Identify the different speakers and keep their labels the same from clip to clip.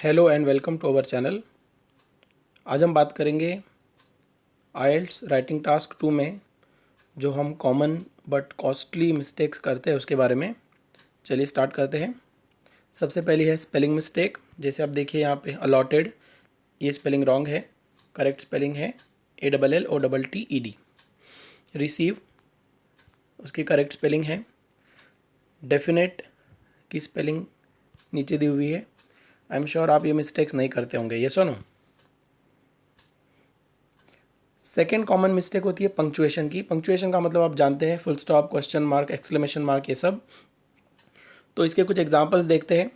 Speaker 1: Hello and welcome to our channel. आज हम बात करेंगे आईएलटीएस राइटिंग टास्क 2 में जो हम कॉमन बट कॉस्टली मिस्टेक्स करते हैं उसके बारे में। चलिए स्टार्ट करते हैं। सबसे पहली है स्पेलिंग मिस्टेक। जैसे आप देखिए यहाँ पे अलॉटेड, ये स्पेलिंग रॉन्ग है। करेक्ट स्पेलिंग है ALLOTTED। रिसीव, उसकी करेक्ट स्पेलिंग है। डेफिनेट की स्पेलिंग नीचे दी हुई है। आई एम श्योर आप ये मिस्टेक्स नहीं करते होंगे, ये सुनो। सेकेंड कॉमन मिस्टेक होती है पंक्चुएशन की। पंक्चुएशन का मतलब आप जानते हैं, full stop, question mark, exclamation mark, ये सब। तो इसके कुछ एग्जांपल्स देखते हैं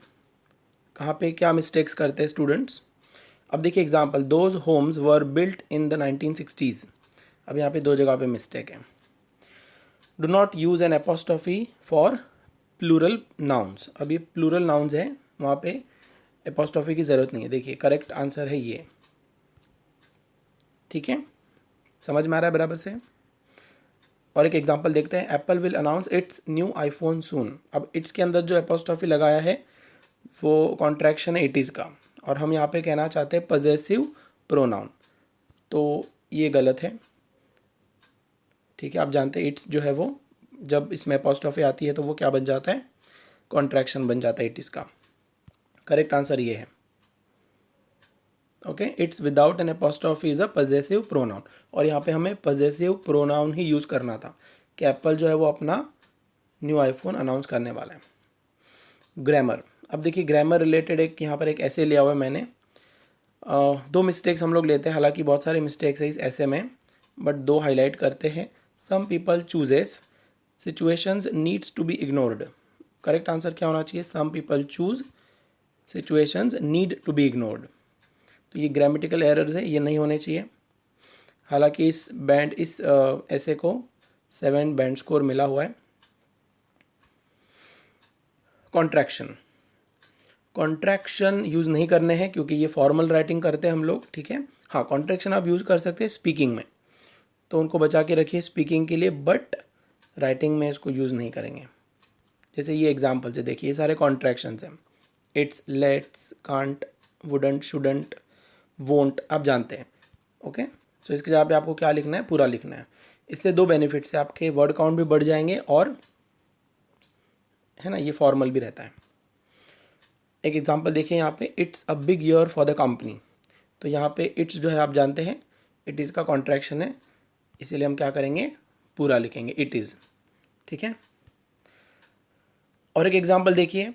Speaker 1: कहाँ पे क्या मिस्टेक्स करते हैं स्टूडेंट्स। अब देखिए example, those homes were built in the 1960s। अब यहाँ पे दो जगह पे मिस्टेक है। Do not use an apostrophe for plural nouns. अब ये प्लूरल नाउन्स है, वहाँ पे एपोस्ट्रॉफी की ज़रूरत नहीं है। देखिए करेक्ट आंसर है ये। ठीक है, समझ में आ रहा है बराबर से। और एक एग्जांपल देखते हैं, Apple will announce its new iPhone soon. अब इट्स के अंदर जो एपोस्ट्रॉफी लगाया है वो कॉन्ट्रैक्शन है इट इज़ का, और हम यहाँ पे कहना चाहते हैं पजेसिव प्रोनाउन, तो ये गलत है। ठीक है, आप जानते हैं इट्स जो है वो जब इसमें एपोस्ट्रॉफी आती है तो वो क्या बन जाता है, कॉन्ट्रैक्शन बन जाता है इट इज़ का। करेक्ट आंसर ये है। Okay, it's without an apostrophe is a possessive pronoun, और यहाँ पे हमें पजेसिव प्रोनाउन ही यूज़ करना था कि एप्पल जो है वो अपना न्यू आईफोन अनाउंस करने वाला है। ग्रामर, अब देखिए ग्रामर रिलेटेड एक यहाँ पर एक ऐसे लिया हुआ है मैंने। दो मिस्टेक्स हम लोग लेते हैं, हालांकि बहुत सारे मिस्टेक्स है इस ऐसे में, बट दो हाईलाइट करते हैं। Some people chooses situations needs to be ignored. Correct answer क्या होना चाहिए, some people choose situations need to be ignored. तो ये ग्रामेटिकल एरर्स है, ये नहीं होने चाहिए। हालांकि इस ऐसे को 7 बैंड स्कोर मिला हुआ है। कॉन्ट्रैक्शन, कॉन्ट्रैक्शन यूज़ नहीं करने हैं क्योंकि ये फॉर्मल राइटिंग करते हैं हम लोग। ठीक है, हाँ कॉन्ट्रैक्शन आप यूज़ कर सकते हैं स्पीकिंग में, तो उनको बचा के रखिए स्पीकिंग के लिए, बट राइटिंग में इसको यूज़ नहीं करेंगे। जैसे ये एग्जाम्पल से देखिए, ये सारे कॉन्ट्रैक्शंस हैं। It's, let's, can't, wouldn't, shouldn't, won't, आप जानते हैं। ओके, सो इसके जगह पे आपको क्या लिखना है, पूरा लिखना है। इससे दो बेनिफिट्स है, आपके वर्ड काउंट भी बढ़ जाएंगे और है ना, ये फॉर्मल भी रहता है। एक एग्जांपल देखिए यहाँ पे, it's a big year for the company. तो यहाँ पे इट्स जो है आप जानते हैं इट इज़ का कॉन्ट्रैक्शन है, इसीलिए हम क्या करेंगे, पूरा लिखेंगे इट इज़। ठीक है, और एक एग्जांपल देखिए,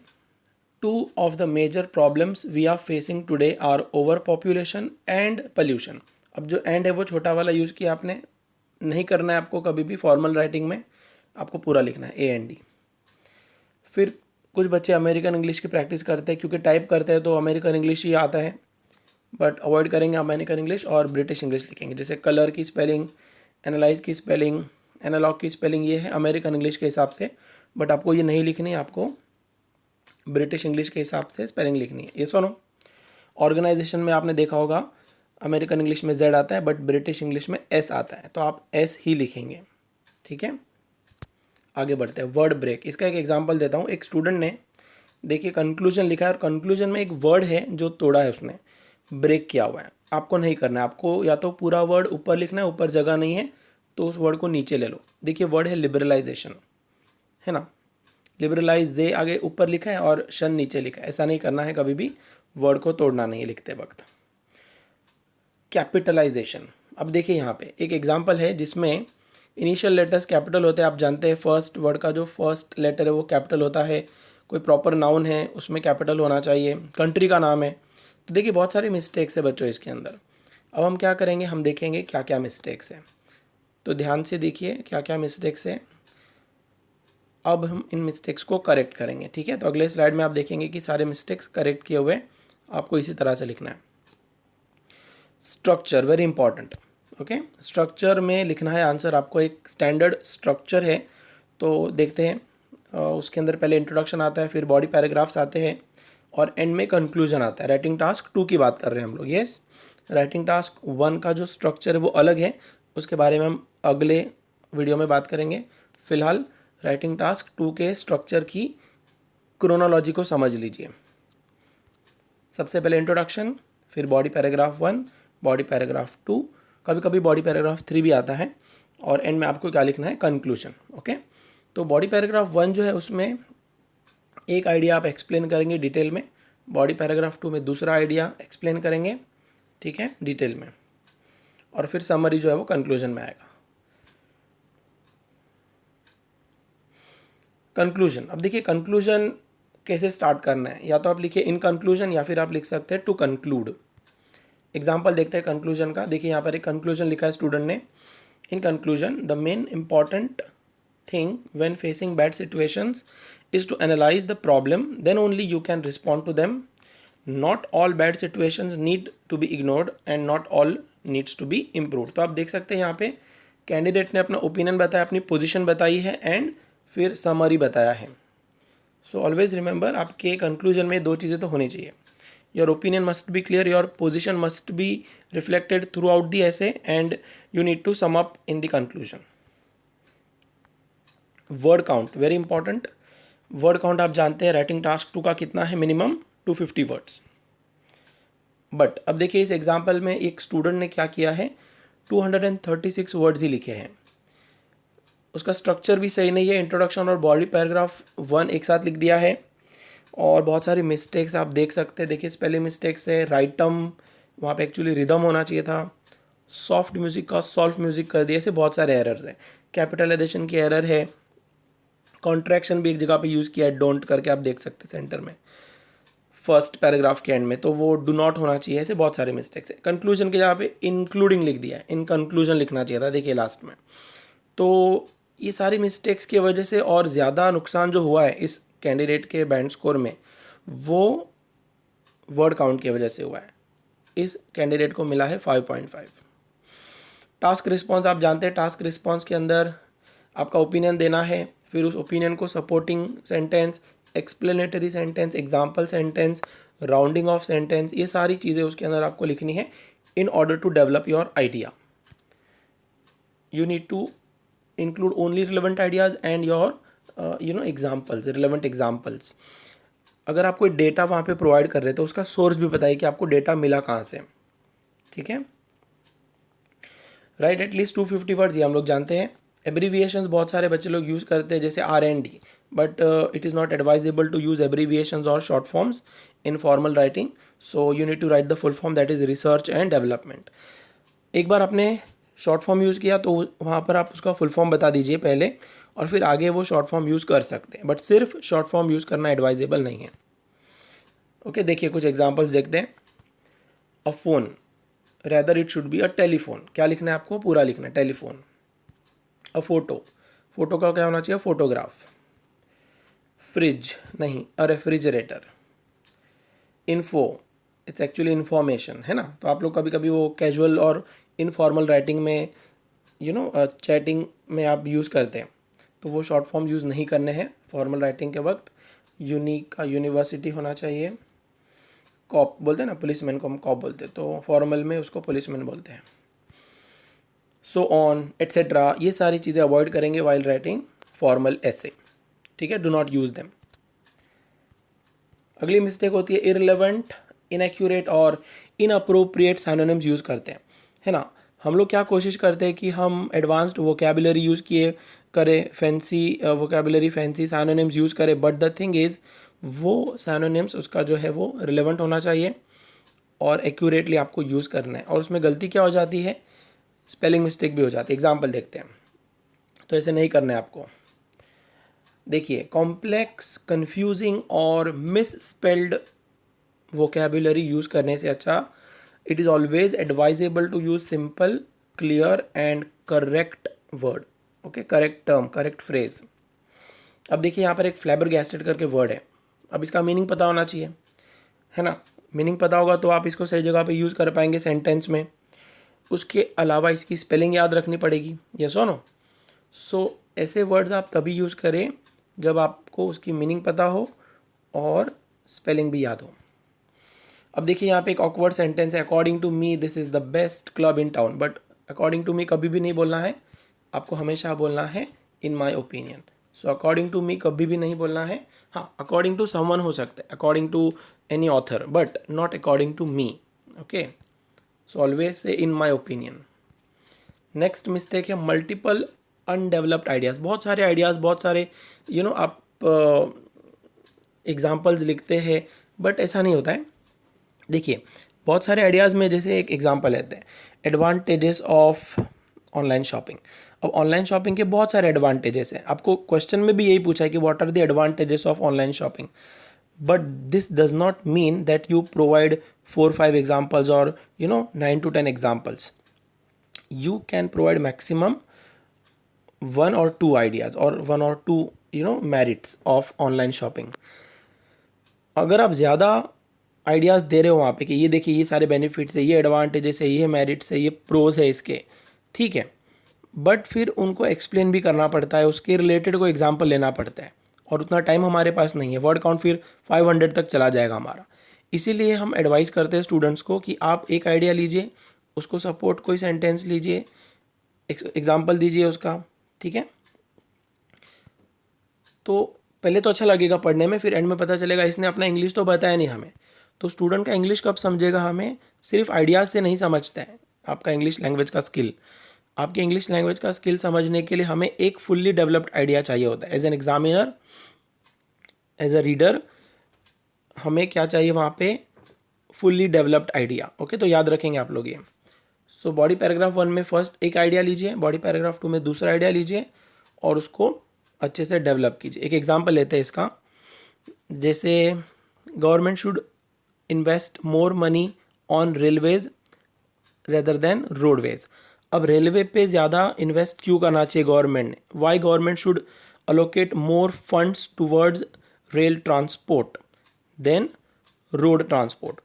Speaker 1: two of the major problems we are facing today are over population and pollution. अब जो एंड है वो छोटा वाला यूज़ किया आपने, नहीं करना है आपको कभी भी फॉर्मल राइटिंग में, आपको पूरा लिखना है AND। फिर कुछ बच्चे अमेरिकन इंग्लिश की प्रैक्टिस करते हैं, क्योंकि टाइप करते हैं तो अमेरिकन इंग्लिश ही आता है, बट अवॉइड करेंगे अमेरिकन इंग्लिश और ब्रिटिश इंग्लिश लिखेंगे। जैसे कलर की स्पेलिंग, एनालाइज की स्पेलिंग, एनालॉग की स्पेलिंग, ये है अमेरिकन इंग्लिश के हिसाब से, बट आपको ये नहीं लिखनी है, आपको ब्रिटिश इंग्लिश के हिसाब से स्पेलिंग लिखनी है। ये सुनो, ऑर्गेनाइजेशन में आपने देखा होगा अमेरिकन इंग्लिश में Z आता है बट ब्रिटिश इंग्लिश में S आता है, तो आप S ही लिखेंगे। ठीक है, आगे बढ़ते हैं। वर्ड ब्रेक, इसका एक एग्जांपल देता हूँ। एक स्टूडेंट ने देखिए कंक्लूजन लिखा है और कंक्लूजन में एक वर्ड है जो तोड़ा है उसने, ब्रेक किया हुआ है। आपको नहीं करना है, आपको या तो पूरा वर्ड ऊपर लिखना है, ऊपर जगह नहीं है तो उस वर्ड को नीचे ले लो। देखिए वर्ड है लिबरलाइजेशन, है ना, लिबरलाइज दे आगे ऊपर लिखा है और शन नीचे लिखा है, ऐसा नहीं करना है कभी भी, वर्ड को तोड़ना नहीं है लिखते वक्त। कैपिटलाइजेशन, अब देखिए यहाँ पे एक एग्जांपल है जिसमें इनिशियल लेटर्स कैपिटल होते हैं। आप जानते हैं फर्स्ट वर्ड का जो फर्स्ट लेटर है वो कैपिटल होता है। कोई प्रॉपर नाउन है उसमें कैपिटल होना चाहिए, कंट्री का नाम है। तो देखिए बहुत सारी मिस्टेक्स है बच्चों इसके अंदर। अब हम क्या करेंगे, हम देखेंगे क्या क्या मिस्टेक्स है, तो ध्यान से देखिए क्या क्या मिस्टेक्स है। अब हम इन मिस्टेक्स को करेक्ट करेंगे। ठीक है, तो अगले स्लाइड में आप देखेंगे कि सारे मिस्टेक्स करेक्ट किए हुए, आपको इसी तरह से लिखना है। Structure very important. Okay, structure में लिखना है आंसर आपको, एक स्टैंडर्ड स्ट्रक्चर है। तो देखते हैं, उसके अंदर पहले इंट्रोडक्शन आता है, फिर बॉडी पैराग्राफ्स आते हैं और एंड में कंक्लूजन आता है। राइटिंग टास्क 2 की बात कर रहे हैं हम लोग। यस, राइटिंग टास्क 1 का जो स्ट्रक्चर है वो अलग है, उसके बारे में हम अगले वीडियो में बात करेंगे। फिलहाल राइटिंग टास्क 2 के स्ट्रक्चर की क्रोनोलॉजी को समझ लीजिए। सबसे पहले इंट्रोडक्शन, फिर बॉडी पैराग्राफ 1, बॉडी पैराग्राफ 2, कभी कभी बॉडी पैराग्राफ 3 भी आता है, और एंड में आपको क्या लिखना है, कंक्लूजन। ओके, तो बॉडी पैराग्राफ 1 जो है उसमें एक आइडिया आप एक्सप्लेन करेंगे डिटेल में, बॉडी पैराग्राफ 2 में दूसरा आइडिया एक्सप्लेन करेंगे, ठीक है, डिटेल में, और फिर समरी जो है वो कंक्लूजन में आएगा। कंक्लूजन, अब देखिए कंक्लूजन कैसे स्टार्ट करना है, या तो आप लिखिए इन कंक्लूजन, या फिर आप लिख सकते हैं टू कंक्लूड। एग्जाम्पल देखते हैं कंक्लूजन का। देखिए यहाँ पर एक कंक्लूजन लिखा है स्टूडेंट ने, in conclusion the main important thing when facing bad situations is to analyze the problem, then only you can respond to them. Not all bad situations need to be ignored and not all needs to be improved. तो आप देख सकते हैं यहाँ पे candidate ने अपना opinion बताया, अपनी पोजीशन बताई है, एंड फिर समरी बताया है। सो ऑलवेज रिमेंबर, आपके कंक्लूजन में दो चीज़ें तो होनी चाहिए, your opinion must be clear, your position must be reflected throughout the essay, and you need to sum up in the conclusion. Word count very important. Word count आप जानते हैं राइटिंग टास्क 2 का कितना है, minimum 250 words. But अब देखिए इस example में एक स्टूडेंट ने क्या किया है, 236 वर्ड्स ही लिखे हैं। उसका स्ट्रक्चर भी सही नहीं है, इंट्रोडक्शन और बॉडी पैराग्राफ 1 एक साथ लिख दिया है, और बहुत सारी मिस्टेक्स आप देख सकते हैं। देखिए स्पेलिंग मिस्टेक्स है, राइट टर्म वहाँ पे एक्चुअली रिदम होना चाहिए था, सॉफ्ट म्यूजिक का सॉल्फ म्यूजिक कर दिया, ऐसे बहुत सारे एरर्स हैं। कैपिटलाइजेशन की एरर है, कॉन्ट्रैक्शन भी एक जगह पे यूज़ किया है, डोंट करके आप देख सकते हैं सेंटर में फर्स्ट पैराग्राफ के एंड में, तो वो डू नॉट होना चाहिए, ऐसे बहुत सारे मिस्टेक्स हैं। कंक्लूजन की जगह पे इंक्लूडिंग लिख दिया है, इन कंक्लूजन लिखना चाहिए था, देखिए लास्ट में। तो ये सारी मिस्टेक्स की वजह से और ज़्यादा नुकसान जो हुआ है इस कैंडिडेट के बैंड स्कोर में, वो वर्ड काउंट की वजह से हुआ है। इस कैंडिडेट को मिला है 5.5। टास्क रिस्पॉन्स आप जानते हैं, टास्क रिस्पॉन्स के अंदर आपका ओपिनियन देना है, फिर उस ओपिनियन को supporting sentence, explanatory sentence, example sentence, rounding off sentence, ये सारी चीज़ें उसके अंदर आपको लिखनी है in order to develop your idea. You need to include only relevant ideas and your examples, relevant examples. अगर आप कोई डेटा वहाँ पे प्रोवाइड कर रहे हैं तो उसका सोर्स भी बताइए कि आपको डेटा मिला कहाँ से, ठीक है। राइट, एटलीस्ट 250 वर्ड्स ये हम लोग जानते हैं। एब्रीविएशंस बहुत सारे बच्चे लोग यूज़ करते हैं, जैसे R&D, but it is not advisable to use abbreviations और short forms in formal writing, so you need to write the full form, that is research and development. एक बार आपने शॉर्ट फॉर्म यूज़ किया तो वहाँ पर आप उसका फुल फॉर्म बता दीजिए पहले, और फिर आगे वो शॉर्ट फॉर्म यूज़ कर सकते हैं, बट सिर्फ शॉर्ट फॉर्म यूज़ करना एडवाइजेबल नहीं है। ओके, देखिए कुछ एग्जाम्पल्स देखते हैं। अ phone, rather it should be a telephone, क्या लिखना है आपको, पूरा लिखना है, टेलीफोन। अ फोटो, फोटो का क्या होना चाहिए, फोटोग्राफ। फ्रिज नहीं, अ refrigerator. Info, it's actually information, है ना। तो आप लोग कभी कभी वो कैजुअल और इनफॉर्मल राइटिंग में चैटिंग में आप यूज़ करते हैं, तो वो शॉर्ट फॉर्म यूज़ नहीं करने हैं फॉर्मल राइटिंग के वक्त। यूनिक का यूनिवर्सिटी होना चाहिए। कॉप बोलते हैं ना, पुलिसमैन को हम कॉप बोलते हैं, तो फॉर्मल में उसको पुलिसमैन बोलते हैं। सो ऑन एट्सेट्रा, ये सारी चीज़ें अवॉइड करेंगे वाइल राइटिंग फॉर्मल ऐसे, ठीक है, डू नॉट यूज़ देम। अगली मिस्टेक होती है इररिलेवेंट, इनएक्यूरेट और इनअप्रोप्रिएट सिनोनिम्स यूज़ करते हैं, है ना। हम लोग क्या कोशिश करते हैं कि हम एडवांस्ड वोकेबुलरी यूज़ किए करें, fancy vocabulary, fancy synonyms use करें, बट द थिंग इज़ वो सिनोनिम्स उसका जो है वो रिलेवेंट होना चाहिए और एक्यूरेटली आपको यूज़ करना है। और उसमें गलती क्या हो जाती है, स्पेलिंग मिस्टेक भी हो जाती है। एग्जाम्पल देखते हैं, तो ऐसे नहीं करना है आपको। देखिए, कॉम्प्लेक्स, कंफ्यूजिंग और मिस स्पेल्ड वोकेबुलरी यूज़ करने से अच्छा it is always advisable to use simple, clear and correct word, okay, correct term, correct phrase. अब देखिए यहाँ पर एक फ्लैबरगैस्टेड करके वर्ड है, अब इसका मीनिंग पता होना चाहिए, है ना। मीनिंग पता होगा तो आप इसको सही जगह पे यूज़ कर पाएंगे सेंटेंस में। उसके अलावा इसकी स्पेलिंग याद रखनी पड़ेगी, यस और नो। सो ऐसे वर्ड्स आप तभी यूज़ करें जब आपको उसकी मीनिंग पता हो और स्पेलिंग भी याद हो। अब देखिए यहाँ पे एक ऑकवर्ड सेंटेंस है, according to me this is the best club in town, but according to me कभी भी नहीं बोलना है, आपको हमेशा बोलना है in my opinion. So according to me कभी भी नहीं बोलना है, हाँ, अकॉर्डिंग टू समवन हो सकता है, according to any author, but not according to me. Okay, so always say in my opinion. Next mistake है मल्टीपल अनडेवलप्ड आइडियाज़। बहुत सारे आइडियाज़, बहुत सारे आप एग्जाम्पल्स लिखते हैं, बट ऐसा नहीं होता है। देखिए, बहुत सारे आइडियाज़ में जैसे एक एग्जांपल लेते हैं, एडवांटेजेस ऑफ ऑनलाइन शॉपिंग। अब ऑनलाइन शॉपिंग के बहुत सारे एडवांटेजेस हैं। आपको क्वेश्चन में भी यही पूछा है कि what are the advantages of online shopping, but this does not mean that you provide 4-5 examples और 9 to 10 examples. You can provide maximum 1 or 2 ideas और 1 or 2 merits of online shopping. अगर आप ज़्यादा आइडियाज़ दे रहे हो वहाँ पे कि ये देखिए ये सारे बेनिफिट्स है, ये एडवांटेजेस है, ये मेरिट्स है, ये प्रोज है इसके, ठीक है, बट फिर उनको एक्सप्लेन भी करना पड़ता है, उसके रिलेटेड कोई एग्जांपल लेना पड़ता है, और उतना टाइम हमारे पास नहीं है। वर्ड काउंट फिर 500 तक चला जाएगा हमारा। इसीलिए हम एडवाइस करते हैं स्टूडेंट्स को कि आप एक आइडिया लीजिए, उसको सपोर्ट कोई सेंटेंस लीजिए, एग्जाम्पल दीजिए उसका, ठीक है। तो पहले तो अच्छा लगेगा पढ़ने में, फिर एंड में पता चलेगा इसने अपना इंग्लिश तो बताया नहीं हमें। तो स्टूडेंट का इंग्लिश कब समझेगा हमें? सिर्फ आइडियाज़ से नहीं समझता है आपका इंग्लिश लैंग्वेज का स्किल। आपके इंग्लिश लैंग्वेज का स्किल समझने के लिए हमें एक फुल्ली डेवलप्ड आइडिया चाहिए होता है। As an examiner, as a reader, हमें क्या चाहिए वहाँ पे? Fully developed idea. ओके, तो याद रखेंगे आप लोग ये। सो बॉडी पैराग्राफ 1 में फर्स्ट एक आइडिया लीजिए, बॉडी पैराग्राफ 2 में दूसरा आइडिया लीजिए और उसको अच्छे से डेवलप कीजिए। एक एग्जांपल लेते हैं इसका, जैसे government should invest more money on railways rather than roadways. अब रेलवे पे ज़्यादा इन्वेस्ट क्यों करना चाहिए गवर्नमेंट ने? Why government should allocate more funds towards rail transport than road transport.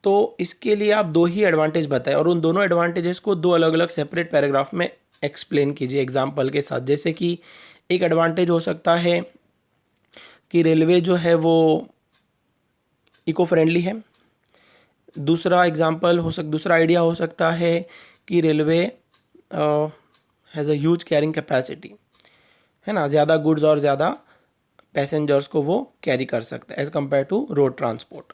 Speaker 1: तो इसके लिए आप 2 ही एडवांटेज बताएं और उन दोनों एडवांटेजेस को 2 अलग अलग सेपरेट पैराग्राफ में एक्सप्लेन कीजिए एग्जाम्पल के साथ। जैसे कि एक एडवांटेज हो सकता है कि रेलवे जो है वो इको फ्रेंडली है। दूसरा आइडिया हो सकता है कि railway has a huge carrying capacity, है ना, ज़्यादा गुड्स और ज़्यादा पैसेंजर्स को वो कैरी कर सकता है as compare to road transport.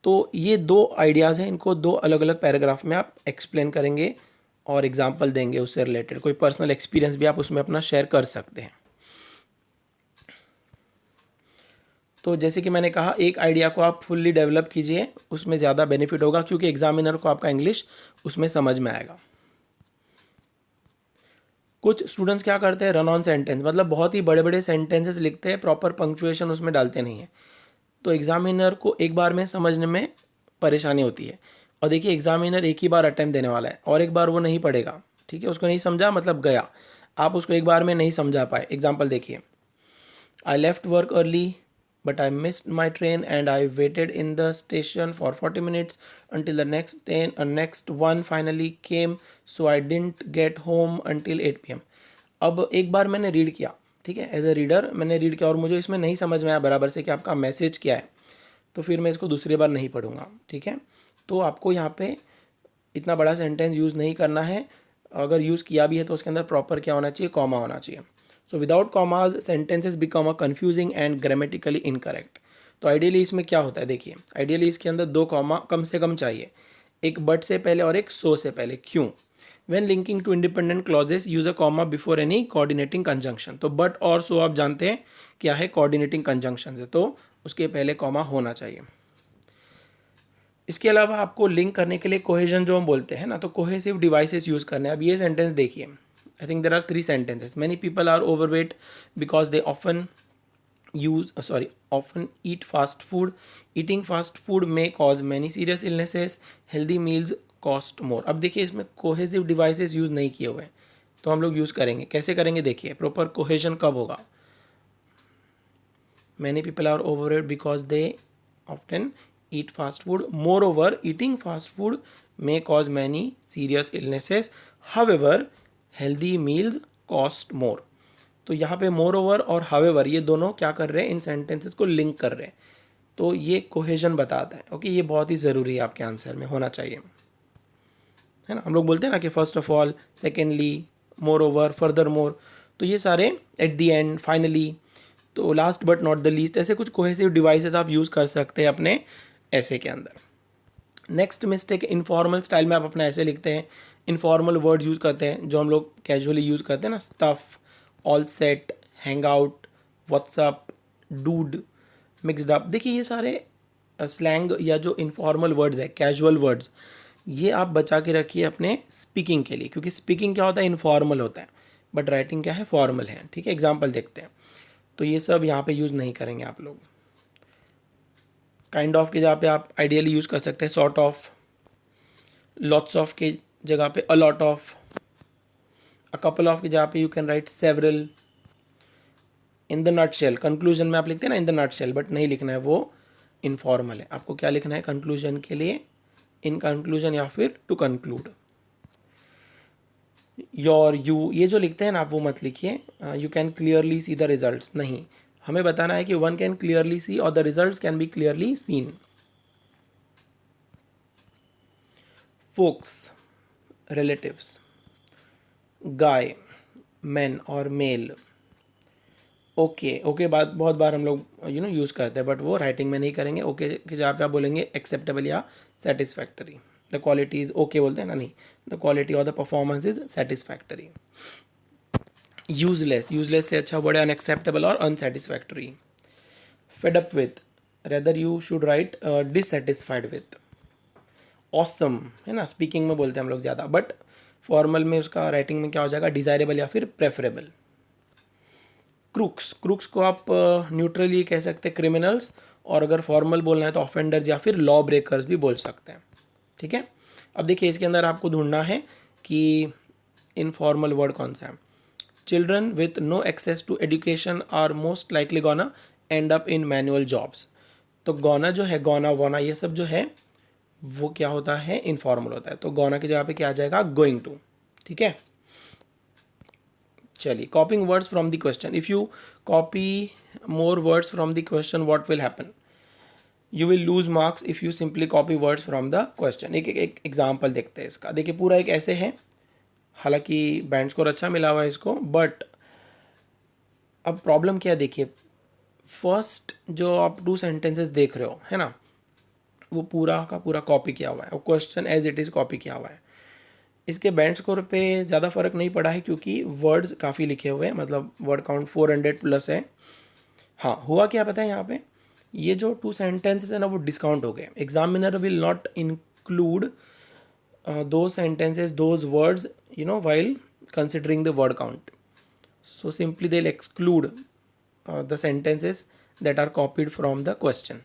Speaker 1: तो ये 2 आइडियाज़ हैं, इनको 2 अलग अलग पैराग्राफ में आप एक्सप्लेन करेंगे और एग्जाम्पल देंगे उससे रिलेटेड। कोई पर्सनल एक्सपीरियंस भी आप उसमें अपना शेयर कर सकते हैं। तो जैसे कि मैंने कहा, एक आइडिया को आप फुल्ली डेवलप कीजिए, उसमें ज़्यादा बेनिफिट होगा क्योंकि एग्जामिनर को आपका इंग्लिश उसमें समझ में आएगा। कुछ स्टूडेंट्स क्या करते हैं, रन ऑन सेंटेंस, मतलब बहुत ही बड़े बड़े सेंटेंसेस लिखते हैं, प्रॉपर पंक्चुएशन उसमें डालते नहीं हैं, तो एग्जामिनर को एक बार में समझने में परेशानी होती है। और देखिए, एग्जामिनर एक ही बार अटेम्प्ट देने वाला है और एक बार वो नहीं पढ़ेगा, ठीक है, उसको नहीं समझा मतलब गया, आप उसको एक बार में नहीं समझा पाए। एग्जाम्पल देखिए, I left work early but I missed my train and I waited in the station for 40 minutes until the next one finally came, so I didn't get home until 8 PM। अब एक बार मैंने read किया, ठीक है, as a reader मैंने read किया और मुझे इसमें नहीं समझ में आया बराबर से कि आपका मैसेज क्या है, तो फिर मैं इसको दूसरी बार नहीं पढ़ूंगा, ठीक है। तो आपको यहाँ पे इतना बड़ा सेंटेंस यूज़ नहीं करना है। अगर यूज़ किया भी है तो उसके अंदर प्रॉपर क्या होना चाहिए? कॉमा होना चाहिए। So without commas sentences become a confusing and grammatically incorrect. तो आइडियली इसमें क्या होता है, देखिए, आइडियली इसके अंदर 2 कॉमा कम से कम चाहिए, एक बट से पहले और एक सो से पहले। क्यों? When linking two independent clauses use a comma before any coordinating conjunction. तो बट और सो आप जानते हैं क्या है, कोऑर्डिनेटिंग कंजंक्शन है, तो उसके पहले कॉमा होना चाहिए। इसके अलावा आपको लिंक करने के लिए कोहेजन जो हम बोलते हैं ना, तो कोहेसिव डिवाइसेस यूज़ करने हैं। अब ये सेंटेंस देखिए, I think there are 3 sentences। Many people are overweight because they often eat fast food। eating fast food may cause many serious illnesses। healthy meals cost more। अब देखिए, इसमें cohesive devices use नहीं किए हुए हैं, तो हम लोग यूज़ करेंगे, कैसे करेंगे देखिए। प्रॉपर कोहेजन कब होगा? many people are overweight because they often eat fast food। moreover eating fast food may cause many serious illnesses। however healthy meals cost more। तो यहाँ पे moreover और however ये दोनों क्या कर रहे हैं, इन सेंटेंसेस को लिंक कर रहे हैं, तो ये कोहेजन बताता है। ओके, ये बहुत ही ज़रूरी है, आपके आंसर में होना चाहिए, है ना। हम लोग बोलते हैं ना कि first of all, secondly, more over, further more, तो ये सारे एट दी एंड, फाइनली, तो last but not the least, ऐसे कुछ कोहेसिव डिवाइसेस आप यूज़ कर सकते हैं अपने ऐसे के अंदर। नेक्स्ट मिस्टेक, इनफॉर्मल स्टाइल में आप अपना ऐसे लिखते हैं, इनफॉर्मल वर्ड्स यूज़ करते हैं जो हम लोग कैजुअली यूज़ करते हैं ना, stuff, all set, hang out, what's up, dude, mixed up. देखिए ये सारे स्लैंग या जो इनफॉर्मल वर्ड्स है, कैजुअल वर्ड्स, ये आप बचा के रखिए अपने स्पीकिंग के लिए, क्योंकि स्पीकिंग क्या होता है, इनफॉर्मल होता है, बट राइटिंग क्या है, फॉर्मल है। ठीक है, एग्जाम्पल देखते हैं। तो ये सब यहाँ पे यूज़ नहीं करेंगे आप लोग। काइंड ऑफ के जगह पे आप आइडियली यूज़ कर सकते हैं सॉर्ट ऑफ, लॉट्स ऑफ के जगह पे a lot of, a couple of की जगह पे you can write several, in the nutshell, conclusion में आप लिखते हैं ना in the nutshell, but नहीं लिखना है, वो इनफॉर्मल है। आपको क्या लिखना है कंक्लूजन के लिए, इन कंक्लूजन या फिर टू कंक्लूड। योर, यू, ये जो लिखते हैं ना आप वो मत लिखिए। You can clearly see the results, नहीं, हमें बताना है कि वन कैन क्लियरली सी और the results can be clearly seen. Folks, relatives, guy, man और मेल। ओके, ओके बात बहुत बार हम लोग यूज़ करते हैं, बट वो राइटिंग में नहीं करेंगे। ओके की जगह पे आप बोलेंगे एक्सेप्टेबल या satisfactory. The quality is okay बोलते हैं ना, नहीं, द क्वालिटी और the performance is satisfactory. Useless, useless से अच्छा वर्ड है अनएक्सेप्टेबल और unsatisfactory. Fed up with, rather you should write dissatisfied with. Awesome है ना, स्पीकिंग में बोलते हैं हम लोग ज़्यादा, बट फॉर्मल में उसका राइटिंग में क्या हो जाएगा, डिज़ायरेबल या फिर प्रेफरेबल। क्रूक्स, क्रूक्स को आप न्यूट्रली कह सकते हैं क्रिमिनल्स, और अगर फॉर्मल बोलना है तो ऑफेंडर्स या फिर लॉ ब्रेकर्स भी बोल सकते हैं। ठीक है, अब देखिए इसके अंदर आपको ढूंढना है कि इनफॉर्मल वर्ड कौन सा है। Children with no access to education are most likely gonna end up in manual jobs. तो गोना जो है, गोना वोना ये सब जो है वो क्या होता है, इनफॉर्मल होता है। तो गोना की जगह पे क्या आ जाएगा, गोइंग टू। ठीक है, चलिए, कॉपिंग words from the question, if you copy more words from the question what will happen, you will lose marks if you simply copy words from the question. एक एग्जाम्पल देखते हैं इसका। देखिए पूरा एक ऐसे है, हालांकि बैंड स्कोर अच्छा मिला हुआ है इसको, बट अब प्रॉब्लम क्या है, देखिए फर्स्ट जो आप 2 सेंटेंसेस देख रहे हो है ना, वो पूरा का पूरा कॉपी किया हुआ है, और question as it is copy किया हुआ है। इसके बैंड स्कोर पे ज़्यादा फर्क नहीं पड़ा है, क्योंकि वर्ड्स काफ़ी लिखे हुए हैं, मतलब वर्ड काउंट 400 प्लस है। हाँ, हुआ क्या पता है यहाँ पे, ये जो 2 सेंटेंसेस है ना वो डिस्काउंट हो गए। एग्जामिनर विल नॉट इंक्लूड दो sentences, those words while considering the word count. So simply they'll exclude the sentences that are copied from the question.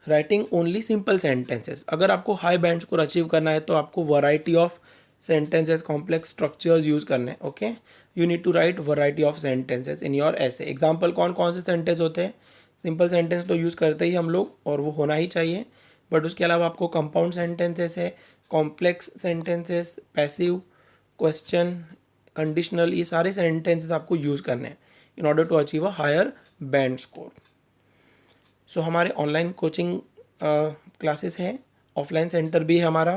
Speaker 1: Writing only simple sentences, अगर आपको हाई बैंड स्कोर अचीव करना है तो आपको variety of sentences, complex structures use करने हैं। Okay, you need to write variety of sentences in your essay. Example कौन कौन से सेंटेंस होते हैं, सिंपल सेंटेंस तो यूज़ करते ही हम लोग, और वो होना ही चाहिए, बट उसके अलावा आपको कंपाउंड सेंटेंसेस है, complex sentences, passive, question, conditional, ये सारे सेंटेंसेस आपको यूज़ करने हैं in order to achieve a higher band score. So हमारे ऑनलाइन कोचिंग क्लासेस हैं, ऑफलाइन सेंटर भी है हमारा,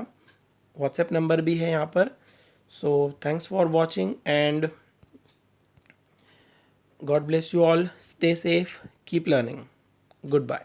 Speaker 1: व्हाट्सएप नंबर भी है यहाँ पर। So thanks for watching and God bless you all, stay safe, keep learning, good bye.